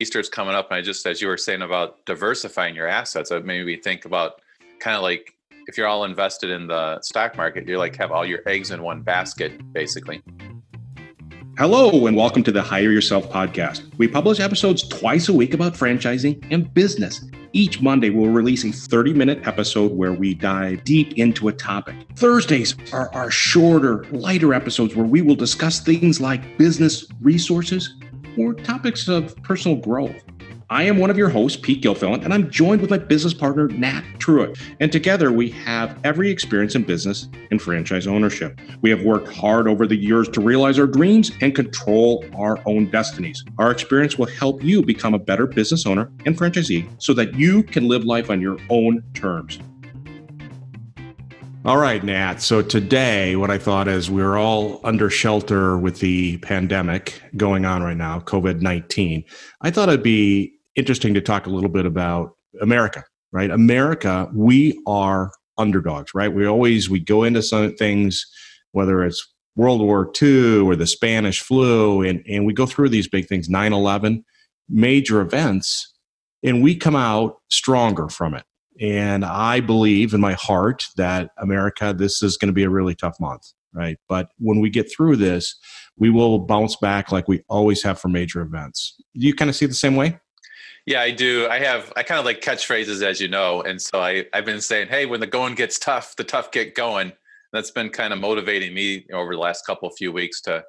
Easter's coming up, and I just, as you were saying about diversifying your assets, it made me think about kind of like if you're all invested in the stock market, you're like have all your eggs in one basket, basically. Hello, and welcome to the Hire Yourself podcast. We publish episodes twice a week about franchising and business. Each Monday, we'll release a 30-minute episode where we dive deep into a topic. Thursdays are our shorter, lighter episodes where we will discuss things like business resources or topics of personal growth. I am one of your hosts, Pete Gilfillan, and I'm joined with my business partner, Nat Truitt. And together we have every experience in business and franchise ownership. We have worked hard over the years to realize our dreams and control our own destinies. Our experience will help you become a better business owner and franchisee so that you can live life on your own terms. All right, Nat. So today, what I thought is we're all under shelter with the pandemic going on right now, COVID-19. I thought it'd be interesting to talk a little bit about America, right? America, we are underdogs, right? We go into some things, whether it's World War II or the Spanish flu, and we go through these big things, 9/11, major events, and we come out stronger from it. And I believe in my heart that America, this is going to be a really tough month, right? But when we get through this, we will bounce back like we always have for major events. Do you kind of see it the same way? Yeah, I do. I kind of like catchphrases, as you know. And so I've been saying, hey, when the going gets tough, the tough get going. That's been kind of motivating me over the last few weeks to,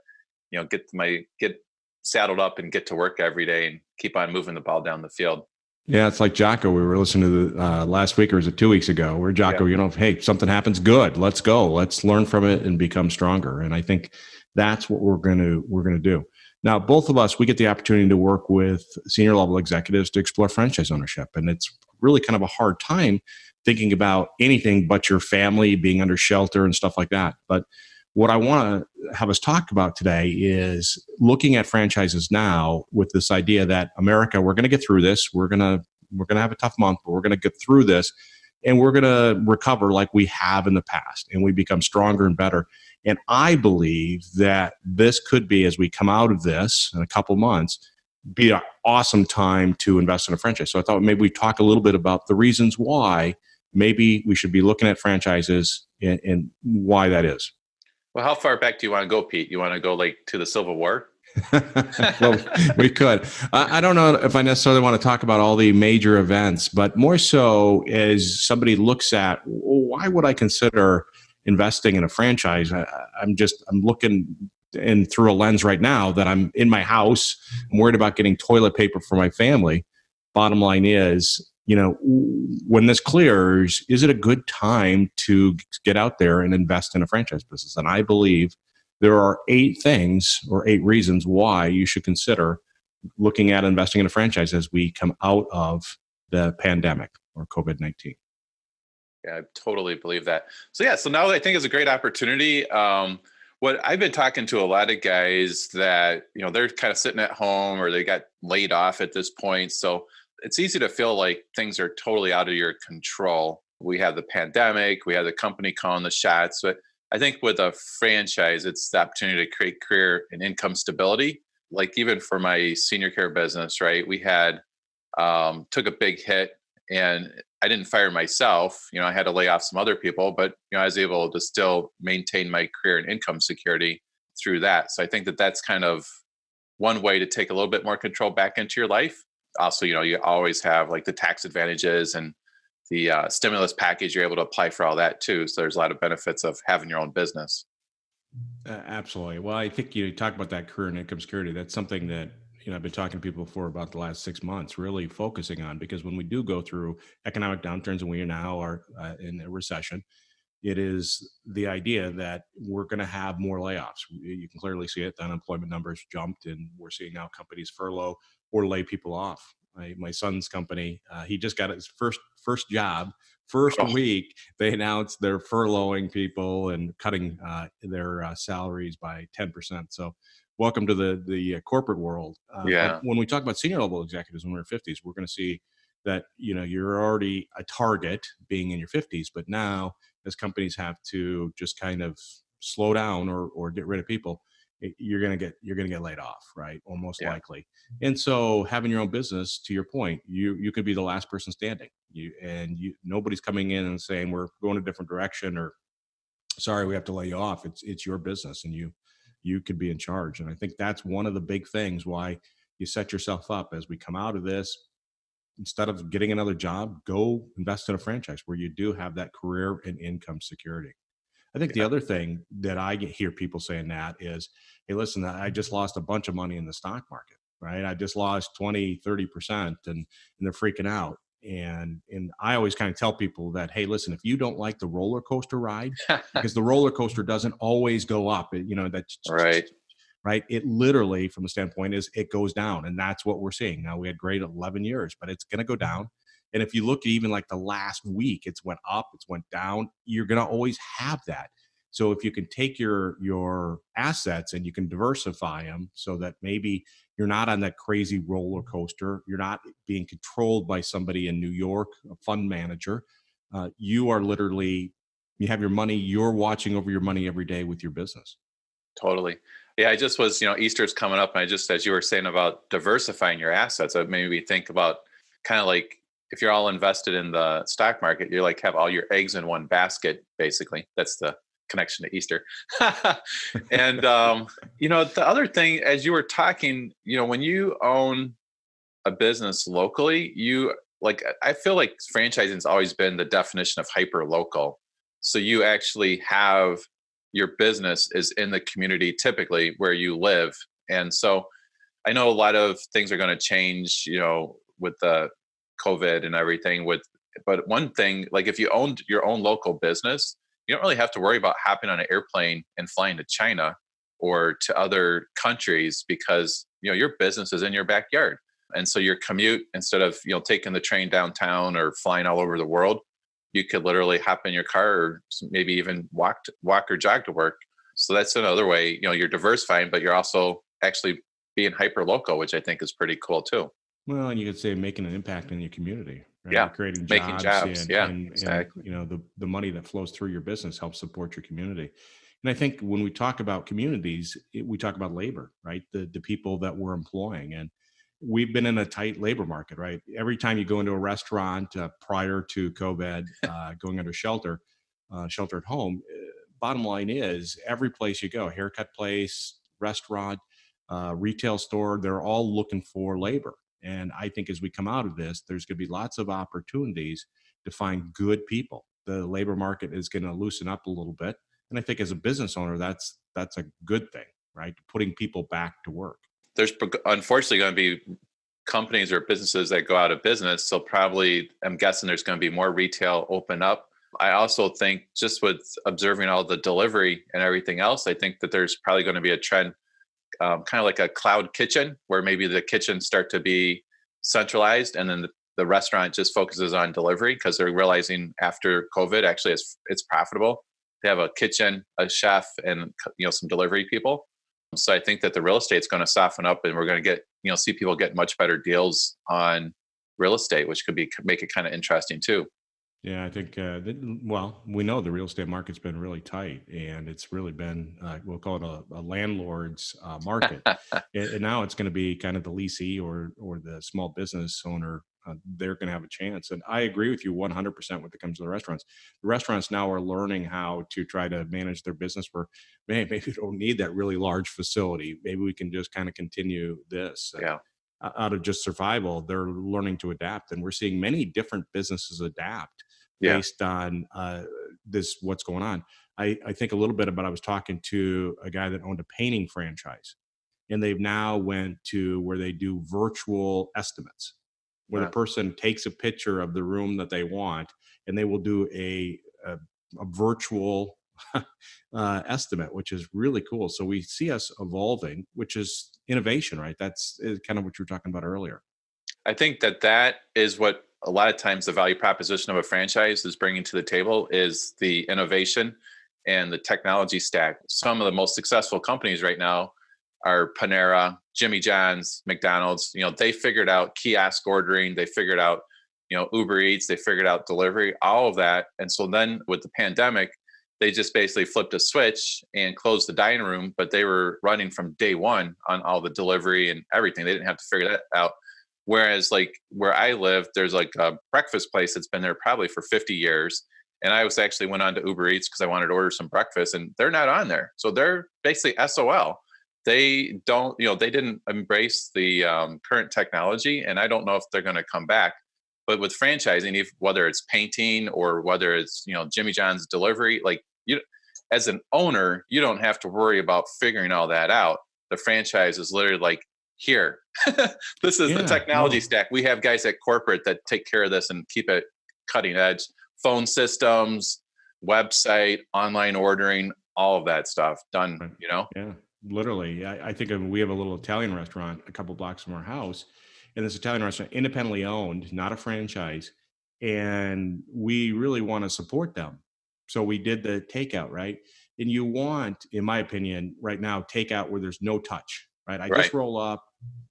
get saddled up and get to work every day and keep on moving the ball down the field. Yeah, it's like Jocko. We were listening to the last week, or was it 2 weeks ago, where Jocko, hey, something happens, good. Let's go. Let's learn from it and become stronger. And I think that's what we're going to do. Now, both of us, we get the opportunity to work with senior level executives to explore franchise ownership. And it's really kind of a hard time thinking about anything but your family being under shelter and stuff like that. But what I want to have us talk about today is looking at franchises now with this idea that America, we're going to get through this. We're going to have a tough month, but we're going to get through this, and we're going to recover like we have in the past, and we become stronger and better. And I believe that this could be, as we come out of this in a couple months, be an awesome time to invest in a franchise. So I thought maybe we talk a little bit about the reasons why maybe we should be looking at franchises and why that is. Well, how far back do you want to go, Pete? You want to go like to the Civil War? Well, we could. I don't know if I necessarily want to talk about all the major events, but more so as somebody looks at, why would I consider investing in a franchise? I'm looking in through a lens right now that I'm in my house. I'm worried about getting toilet paper for my family. Bottom line is, when this clears, is it a good time to get out there and invest in a franchise business? And I believe there are 8 things or 8 reasons why you should consider looking at investing in a franchise as we come out of the pandemic or COVID-19. Yeah, I totally believe that. So now I think it's a great opportunity. What I've been talking to a lot of guys that, they're kind of sitting at home or they got laid off at this point. So it's easy to feel like things are totally out of your control. We have the pandemic, we have the company calling the shots. But I think with a franchise, it's the opportunity to create career and income stability. Like even for my senior care business, right? We had took a big hit, and I didn't fire myself. I had to lay off some other people, but I was able to still maintain my career and income security through that. So I think that that's kind of one way to take a little bit more control back into your life. Also, you always have like the tax advantages and the stimulus package. You're able to apply for all that too. So there's a lot of benefits of having your own business. Absolutely. Well, I think you talk about that career and income security. That's something that I've been talking to people for about the last 6 months, really focusing on, because when we do go through economic downturns, and we now are in a recession, it is the idea that we're going to have more layoffs. You can clearly see it. The unemployment numbers jumped, and we're seeing now companies furlough or lay people off. My son's company, he just got his first job. First week, they announced they're furloughing people and cutting their salaries by 10%. So welcome to the corporate world. When we talk about senior level executives in their 50s, we're going to see that, you're already a target being in your 50s, but now as companies have to just kind of slow down or get rid of people, you're going to get laid off, right? Or most Yeah. likely. And so having your own business, to your point, you could be the last person standing. Nobody's coming in and saying we're going a different direction, or sorry, we have to lay you off. It's your business, and you could be in charge. And I think that's one of the big things why you set yourself up as we come out of this. Instead of getting another job, go invest in a franchise where you do have that career and income security. I think the Yeah. other thing that hear people saying that is, hey, listen, I just lost a bunch of money in the stock market, right? I just lost 20, 30%, and they're freaking out. And I always kind of tell people that, hey, listen, if you don't like the roller coaster ride, because the roller coaster doesn't always go up, Right. right? It literally, from the standpoint, is it goes down, and that's what we're seeing now. We had great 11 years, but it's going to go down. And if you look at even like the last week, it's went up, it's went down. You're going to always have that. So if you can take your assets and you can diversify them so that maybe you're not on that crazy roller coaster, you're not being controlled by somebody in New York, a fund manager. You are literally, you have your money, you're watching over your money every day with your business. Totally. Yeah, I just was, Easter's coming up, and I just, as you were saying about diversifying your assets, it made me think about kind of like if you're all invested in the stock market, you like have all your eggs in one basket, basically. That's the connection to Easter. And the other thing, as you were talking, when you own a business locally, I feel like franchising has always been the definition of hyper local. So you actually have your business is in the community typically where you live. And so I know a lot of things are going to change, with the COVID and everything but one thing, like if you owned your own local business, you don't really have to worry about hopping on an airplane and flying to China or to other countries because, your business is in your backyard. And so your commute, instead of, taking the train downtown or flying all over the world, you could literally hop in your car or maybe even walk or jog to work. So that's another way, you're diversifying, but you're also actually being hyper local, which I think is pretty cool too. Well, and you could say making an impact in your community, right? You're Yeah. creating Making jobs, jobs. Yeah, and exactly. the money that flows through your business helps support your community. And I think when we talk about communities, we talk about labor, right? The people that we're employing, and we've been in a tight labor market, right? Every time you go into a restaurant prior to COVID, going under shelter at home, bottom line is every place you go, haircut place, restaurant, retail store, they're all looking for labor. And I think as we come out of this, there's going to be lots of opportunities to find good people. The labor market is going to loosen up a little bit. And I think as a business owner, that's a good thing, right? Putting people back to work. There's unfortunately going to be companies or businesses that go out of business. So probably, I'm guessing there's going to be more retail open up. I also think just with observing all the delivery and everything else, I think that there's probably going to be a trend, kind of like a cloud kitchen, where maybe the kitchens start to be centralized and then the restaurant just focuses on delivery because they're realizing after COVID, actually it's profitable to have a kitchen, a chef, and some delivery people. So I think that the real estate's going to soften up, and we're going to get see people get much better deals on real estate, which could make it kind of interesting too. Yeah, I think, well, we know the real estate market's been really tight, and it's really been, we'll call it a landlord's market. And now it's going to be kind of the leasee or the small business owner. They're going to have a chance. And I agree with you 100% when it comes to the restaurants. The restaurants now are learning how to try to manage their business for, man, maybe we don't need that really large facility. Maybe we can just kind of continue this. Yeah. Out of just survival, they're learning to adapt. And we're seeing many different businesses adapt Yeah. based on what's going on. I think a little bit about, I was talking to a guy that owned a painting franchise, and they've now went to where they do virtual estimates, where the person takes a picture of the room that they want, and they will do a virtual estimate, which is really cool. So we see us evolving, which is innovation, right? That's kind of what you were talking about earlier. I think that is what a lot of times the value proposition of a franchise is bringing to the table is the innovation and the technology stack. Some of the most successful companies right now are Panera, Jimmy John's, McDonald's. They figured out kiosk ordering. They figured out, Uber Eats. They figured out delivery, all of that. And so then with the pandemic, They just basically flipped a switch and closed the dining room, but they were running from day one on all the delivery and everything. They didn't have to figure that out. Whereas like where I live, there's like a breakfast place that's been there probably for 50 years. And I was actually went on to Uber Eats because I wanted to order some breakfast, and they're not on there. So they're basically SOL. They don't, they didn't embrace the current technology, and I don't know if they're going to come back. But with franchising, if, whether it's painting or whether it's, Jimmy John's delivery, like you, as an owner, you don't have to worry about figuring all that out. The franchise is literally like, here, this is the technology stack. We have guys at corporate that take care of this and keep it cutting edge. Phone systems, website, online ordering, all of that stuff done, Yeah, literally. I think we have a little Italian restaurant a couple blocks from our house, and this Italian restaurant, independently owned, not a franchise, and we really want to support them. So we did the takeout, right? And you want, in my opinion, right now, takeout where there's no touch, right? I just roll up,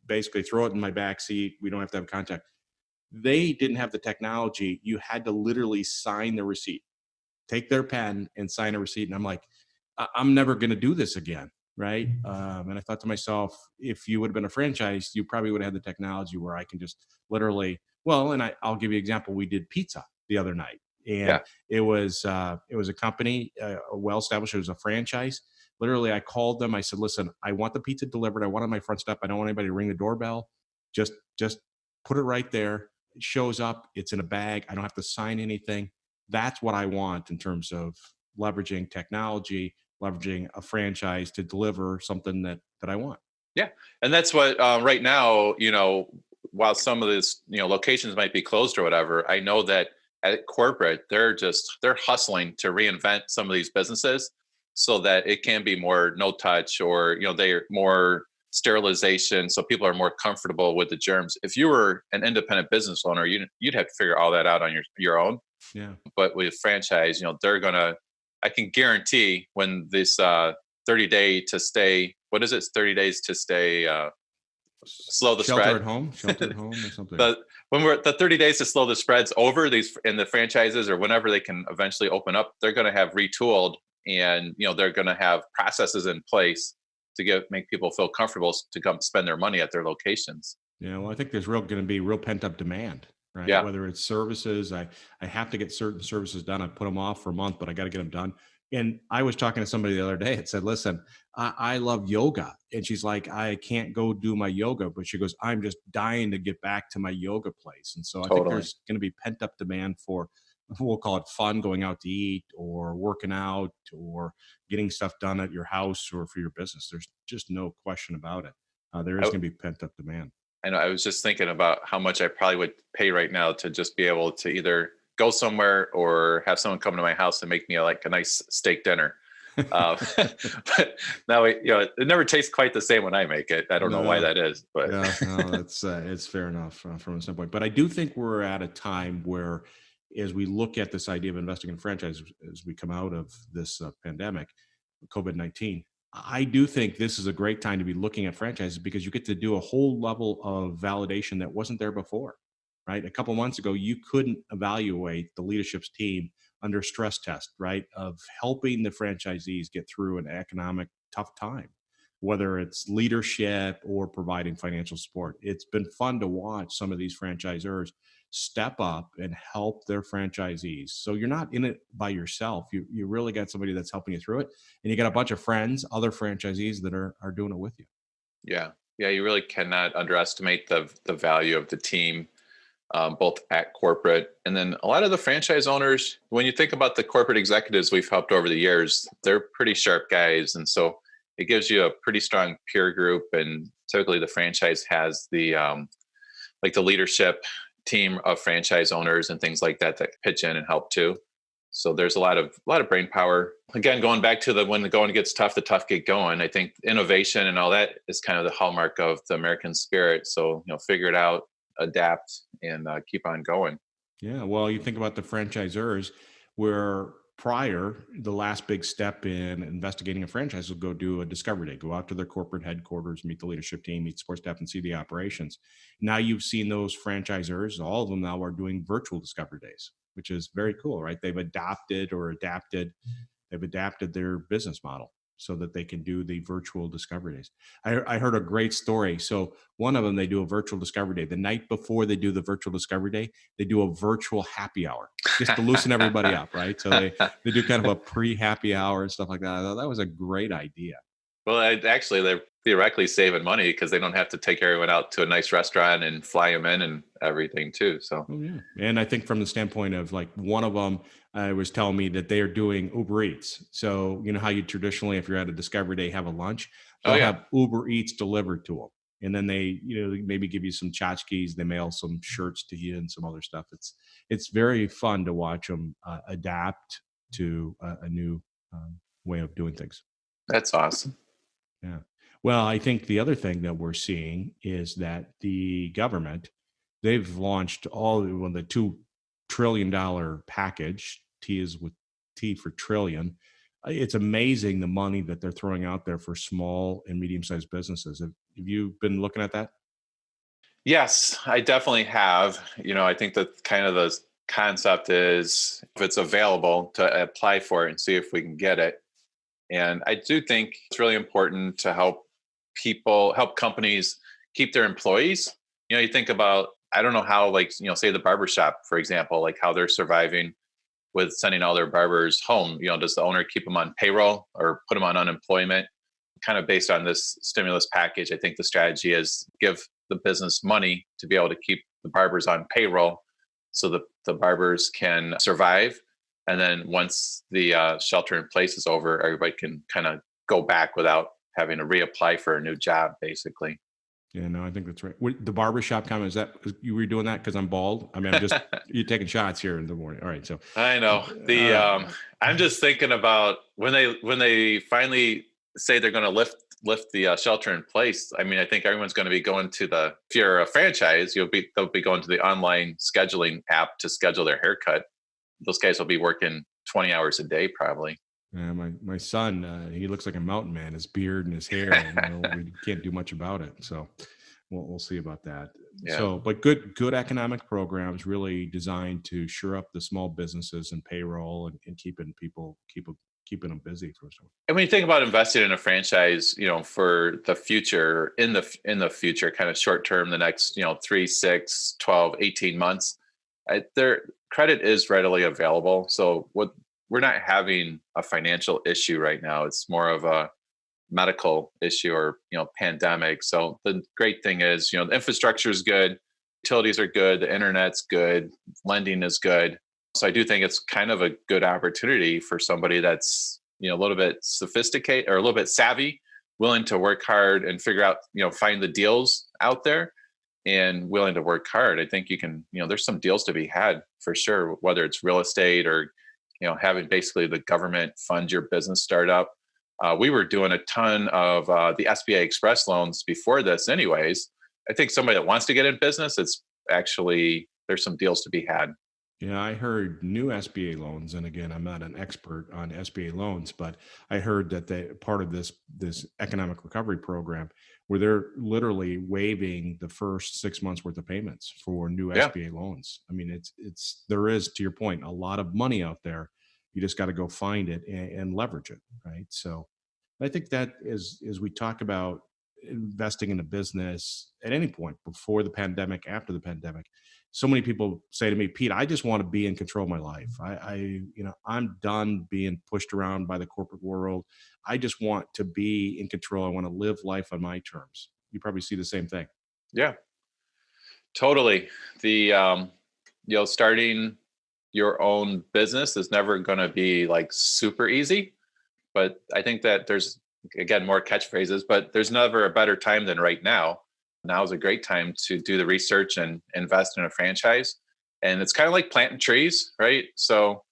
basically throw it in my back seat. We don't have to have contact. They didn't have the technology. You had to literally sign the receipt, take their pen and sign a receipt. And I'm like, I'm never going to do this again. Right. And I thought to myself, if you would have been a franchise, you probably would have had the technology where I can just literally, and I'll give you an example. We did pizza the other night, and it was a company, well-established. It was a franchise. Literally, I called them. I said, listen, I want the pizza delivered. I want it on my front step. I don't want anybody to ring the doorbell. Just put it right there. It shows up. It's in a bag. I don't have to sign anything. That's what I want in terms of leveraging technology, leveraging a franchise to deliver something that I want. Yeah. And that's what right now, while some of these, locations might be closed or whatever, I know that at corporate, they're hustling to reinvent some of these businesses so that it can be more no touch, or, they're more sterilization, so people are more comfortable with the germs. If you were an independent business owner, you'd have to figure all that out on your own. Yeah. But with franchise, I can guarantee when this 30-day to stay, what is it? 30 days to stay, slow the shelter spread. Shelter at home or something. When we're the 30 days to slow the spreads over these in the franchises, or whenever they can eventually open up, they're going to have retooled, and they're going to have processes in place to make people feel comfortable to come spend their money at their locations. Yeah, well, I think there's going to be real pent up demand, right? Yeah. Whether it's services, I have to get certain services done. I put them off for a month, but I got to get them done. And I was talking to somebody the other day that said, listen, I love yoga. And she's like, I can't go do my yoga, but she goes, I'm just dying to get back to my yoga place. And so I think there's going to be pent up demand for, we'll call it fun, going out to eat or working out or getting stuff done at your house or for your business. There's just no question about it. There is going to be pent up demand. I know. I was just thinking about how much I probably would pay right now to just be able to either go somewhere or have someone come to my house and make me a nice steak dinner. But now, it never tastes quite the same when I make it. I don't know why that is, but it's fair enough from a standpoint. But I do think we're at a time where, as we look at this idea of investing in franchise, as we come out of this pandemic, COVID-19, I do think this is a great time to be looking at franchises, because you get to do a whole level of validation that wasn't there before, right? A couple months ago, you couldn't evaluate the leadership's team under stress test, right? Of helping the franchisees get through an economic tough time, whether it's leadership or providing financial support. It's been fun to watch some of these franchisors step up and help their franchisees. So you're not in it by yourself. You really got somebody that's helping you through it. And you got a bunch of friends, other franchisees that are doing it with you. Yeah. Yeah. You really cannot underestimate the value of the team, both at corporate. And then a lot of the franchise owners, when you think about the corporate executives we've helped over the years, they're pretty sharp guys. And so it gives you a pretty strong peer group. And typically the franchise has the leadership team of franchise owners and things like that pitch in and help too. So there's a lot of brain power. Again, going back to when the going gets tough, the tough get going. I think innovation and all that is kind of the hallmark of the American spirit. So, figure it out, adapt, and keep on going. Yeah. Well, you think about the franchisors, where prior, the last big step in investigating a franchise would go do a discovery day, go out to their corporate headquarters, meet the leadership team, meet support staff, and see the operations. Now you've seen those franchisors, all of them now are doing virtual discovery days, which is very cool, right? They've adopted or adapted they've adapted their business model so that they can do the virtual discovery days. I heard a great story. So one of them, they do a virtual discovery day. The night before they do the virtual discovery day, they do a virtual happy hour just to loosen everybody up, right? So they do kind of a pre-happy hour and stuff like that. I thought that was a great idea. Well, actually, they're theoretically saving money because they don't have to take everyone out to a nice restaurant and fly them in and everything too. So, Oh yeah, and I think from the standpoint of like one of them was telling me that they are doing Uber Eats. So you know how you traditionally, if you're at a Discovery Day, have a lunch, oh they'll yeah, have Uber Eats delivered to them, and then they maybe give you some tchotchkes, they mail some shirts to you and some other stuff. It's very fun to watch them adapt to a new way of doing things. that's awesome. Yeah. Well, I think the other thing that we're seeing is that the government, they've launched well, the $2 trillion package. T is with T for trillion. It's amazing the money that they're throwing out there for small and medium sized businesses. Have you been looking at that? Yes, I definitely have. I think that kind of the concept is if it's available to apply for it and see if we can get it. And I do think it's really important to help companies keep their employees. You think about, I don't know how, like, say the barbershop, for example, like how they're surviving with sending all their barbers home. Does the owner keep them on payroll or put them on unemployment? Kind of based on this stimulus package, I think the strategy is give the business money to be able to keep the barbers on payroll so the barbers can survive. And then once the shelter in place is over, everybody can kind of go back without having to reapply for a new job, basically. Yeah, no, I think that's right. The barbershop comment, you were doing that because I'm bald? I mean, you're taking shots here in the morning. All right. So, I know all the. right. I'm just thinking about when they finally say they're going to lift the shelter in place. I mean, I think everyone's going to be going to if you're a franchise, they'll be going to the online scheduling app to schedule their haircut. Those guys will be working 20 hours a day probably. Yeah, my son, he looks like a mountain man. His beard and his hair. We can't do much about it. So we'll see about that. Yeah. So, but good economic programs really designed to shore up the small businesses and payroll and keeping them busy for some. And when you think about investing in a franchise, for the future, in the future, kind of short term, the next, 3, 6, 12, 18 months, their credit is readily available. So we're not having a financial issue right now. It's more of a medical issue or, pandemic. So the great thing is, the infrastructure is good, utilities are good, the internet's good, lending is good. So I do think it's kind of a good opportunity for somebody that's, a little bit sophisticated or a little bit savvy, willing to work hard and figure out, find the deals out there and willing to work hard. I think you can, there's some deals to be had for sure, whether it's real estate or, having basically the government fund your business startup. We were doing a ton of the SBA Express loans before this anyways. I think somebody that wants to get in business, there's some deals to be had. Yeah, I heard new SBA loans, and again, I'm not an expert on SBA loans, but I heard that they part of this economic recovery program where they're literally waiving the first 6 months worth of payments for new Yeah. SBA loans. I mean, there is, to your point, a lot of money out there. You just got to go find it and leverage it, right? So I think that as we talk about investing in a business at any point before the pandemic, after the pandemic, so many people say to me, Pete, I just want to be in control of my life. I'm done being pushed around by the corporate world. I just want to be in control. I want to live life on my terms. You probably see the same thing. Yeah, totally. The, starting your own business is never going to be like super easy, but I think that there's, again, more catchphrases, but there's never a better time than right now. Now is a great time to do the research and invest in a franchise. And it's kind of like planting trees, right? So,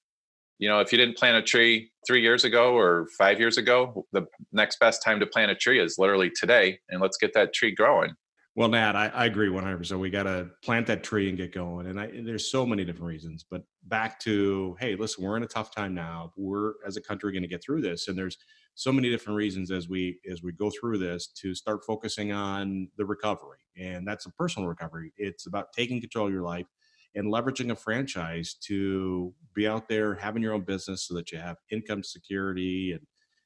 if you didn't plant a tree 3 years ago or 5 years ago, the next best time to plant a tree is literally today. And let's get that tree growing. Well, Nat, I agree 100%. We got to plant that tree and get going. And there's so many different reasons. But back to, hey, listen, we're in a tough time now. We're, as a country, going to get through this. And there's so many different reasons as we go through this to start focusing on the recovery. And that's a personal recovery. It's about taking control of your life and leveraging a franchise to be out there having your own business so that you have income security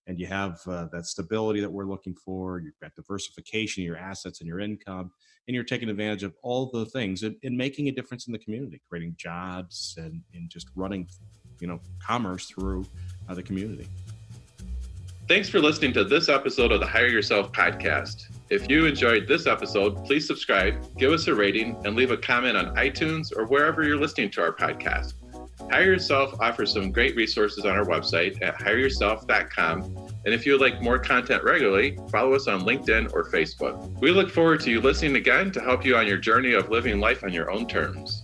and you have that stability that we're looking for. You've got diversification, your assets and your income, and you're taking advantage of all the things and making a difference in the community, creating jobs and just running, commerce through the community. Thanks for listening to this episode of the Hire Yourself podcast. If you enjoyed this episode, please subscribe, give us a rating, and leave a comment on iTunes or wherever you're listening to our podcast. Hire Yourself offers some great resources on our website at hireyourself.com. And if you would like more content regularly, follow us on LinkedIn or Facebook. We look forward to you listening again to help you on your journey of living life on your own terms.